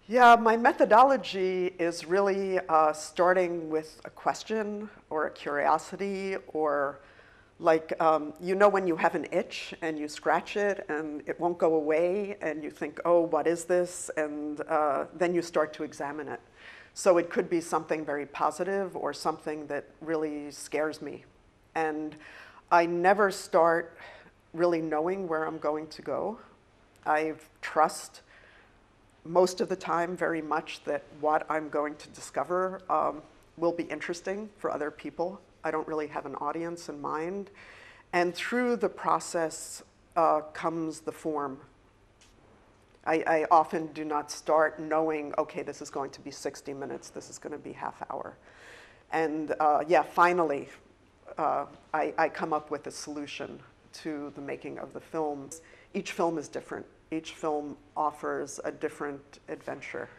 Yeah, my methodology is really starting with a question or a curiosity, or like, you know when you have an itch and you scratch it and it won't go away and you think, oh, what is this? And then you start to examine it. So it could be something very positive or something that really scares me. And I never start really knowing where I'm going to go. I trust most of the time very much that what I'm going to discover will be interesting for other people. I don't really have an audience in mind. And through the process comes the form. I often do not start knowing, okay, this is going to be 60 minutes, this is going to be half hour. And yeah, finally, I come up with a solution to the making of the film. Each film is different. Each film offers a different adventure.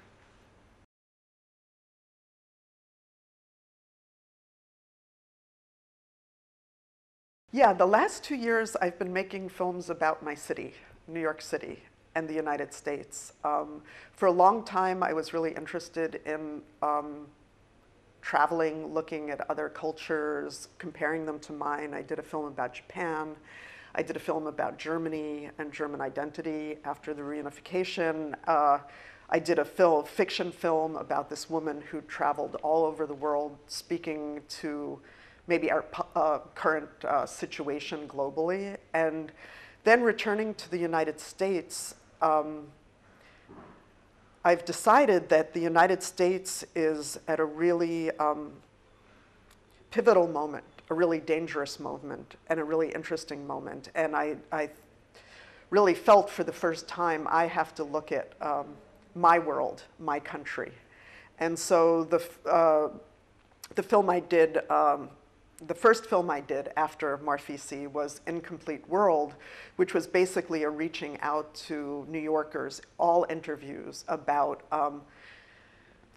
Yeah, the last 2 years I've been making films about my city, New York City, and the United States. For a long time I was really interested in traveling, looking at other cultures, comparing them to mine. I did a film about Japan. I did a film about Germany and German identity after the reunification. I did a fiction film about this woman who traveled all over the world speaking to maybe our current situation globally. And then returning to the United States, I've decided that the United States is at a really pivotal moment, a really dangerous moment, and a really interesting moment. And I really felt for the first time I have to look at my world, my country. And so the film I did, the first film I did after MARFICI was Incomplete World, which was basically a reaching out to New Yorkers, all interviews about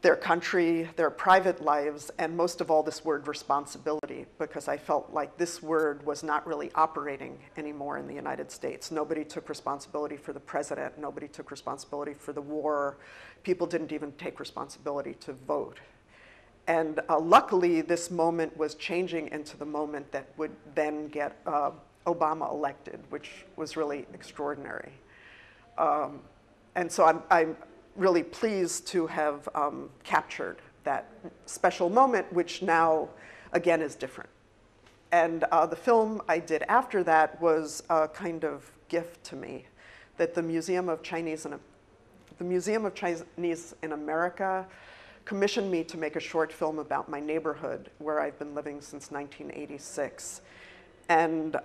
their country, their private lives, and most of all this word responsibility, because I felt like this word was not really operating anymore in the United States. Nobody took responsibility for the president. Nobody took responsibility for the war. People didn't even take responsibility to vote. And luckily, this moment was changing into the moment that would then get Obama elected, which was really extraordinary. And so I'm really pleased to have captured that special moment, which now, again, is different. And the film I did after that was a kind of gift to me, that the Museum of Chinese in America commissioned me to make a short film about my neighborhood, where I've been living since 1986. And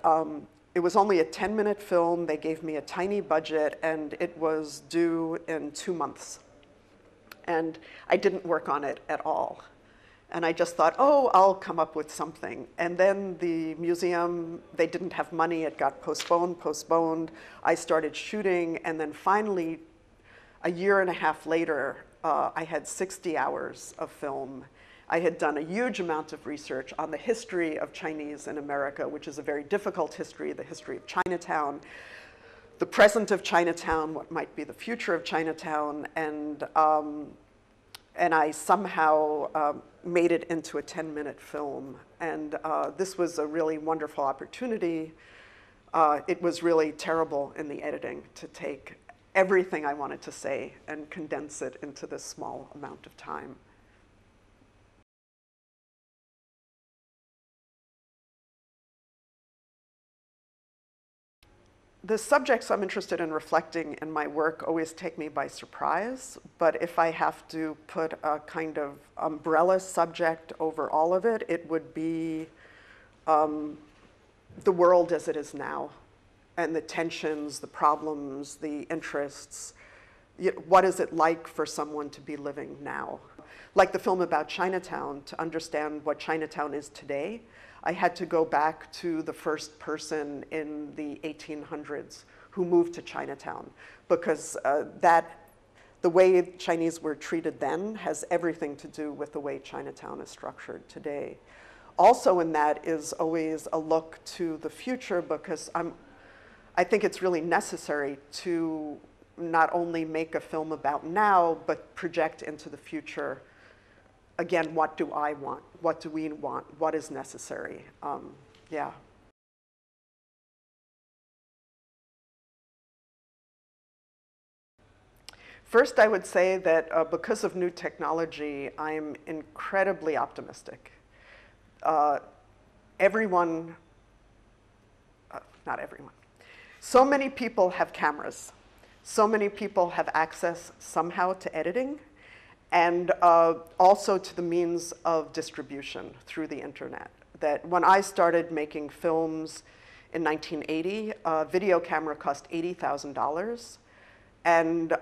it was only a 10-minute film. They gave me a tiny budget, and it was due in 2 months. And I didn't work on it at all. And I just thought, oh, I'll come up with something. And then the museum, they didn't have money. It got postponed. I started shooting, and then finally, a year and a half later, I had 60 hours of film. I had done a huge amount of research on the history of Chinese in America, which is a very difficult history, the history of Chinatown, the present of Chinatown, what might be the future of Chinatown, and I somehow made it into a 10-minute film. And this was a really wonderful opportunity. It was really terrible in the editing to take everything I wanted to say and condense it into this small amount of time. The subjects I'm interested in reflecting in my work always take me by surprise, but if I have to put a kind of umbrella subject over all of it, it would be the world as it is now, and the tensions, the problems, the interests, What is it like for someone to be living now? Like the film about Chinatown, to understand what Chinatown is today, I had to go back to the first person in the 1800s who moved to Chinatown, because the way Chinese were treated then has everything to do with the way Chinatown is structured today. Also in that is always a look to the future, because I think it's really necessary to not only make a film about now, but project into the future. Again, what do I want? What do we want? What is necessary? Yeah. First, I would say that because of new technology, I'm incredibly optimistic. Everyone, not everyone, so many people have cameras. So many people have access somehow to editing, and also to the means of distribution through the internet. That when I started making films in 1980, a video camera cost $80,000, and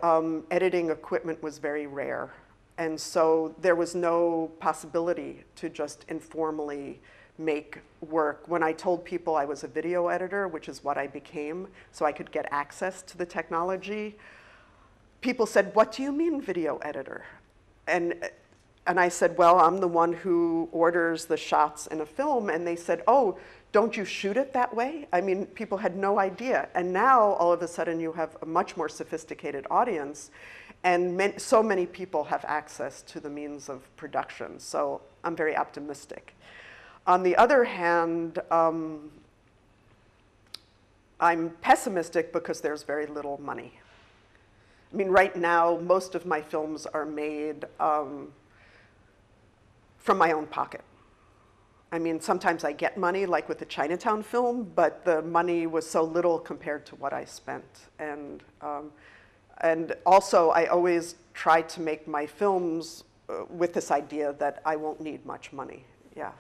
editing equipment was very rare. And so there was no possibility to just informally make work. When I told people I was a video editor, which is what I became, so I could get access to the technology, people said, "What do you mean video editor?" And I said, "Well, I'm the one who orders the shots in a film." And they said, "Oh, don't you shoot it that way?" I mean, people had no idea. And now, all of a sudden, you have a much more sophisticated audience, and so many people have access to the means of production. So I'm very optimistic. On the other hand, I'm pessimistic because there's very little money. I mean, right now, most of my films are made from my own pocket. I mean, sometimes I get money, like with the Chinatown film, but the money was so little compared to what I spent. And also, I always try to make my films with this idea that I won't need much money. Yeah.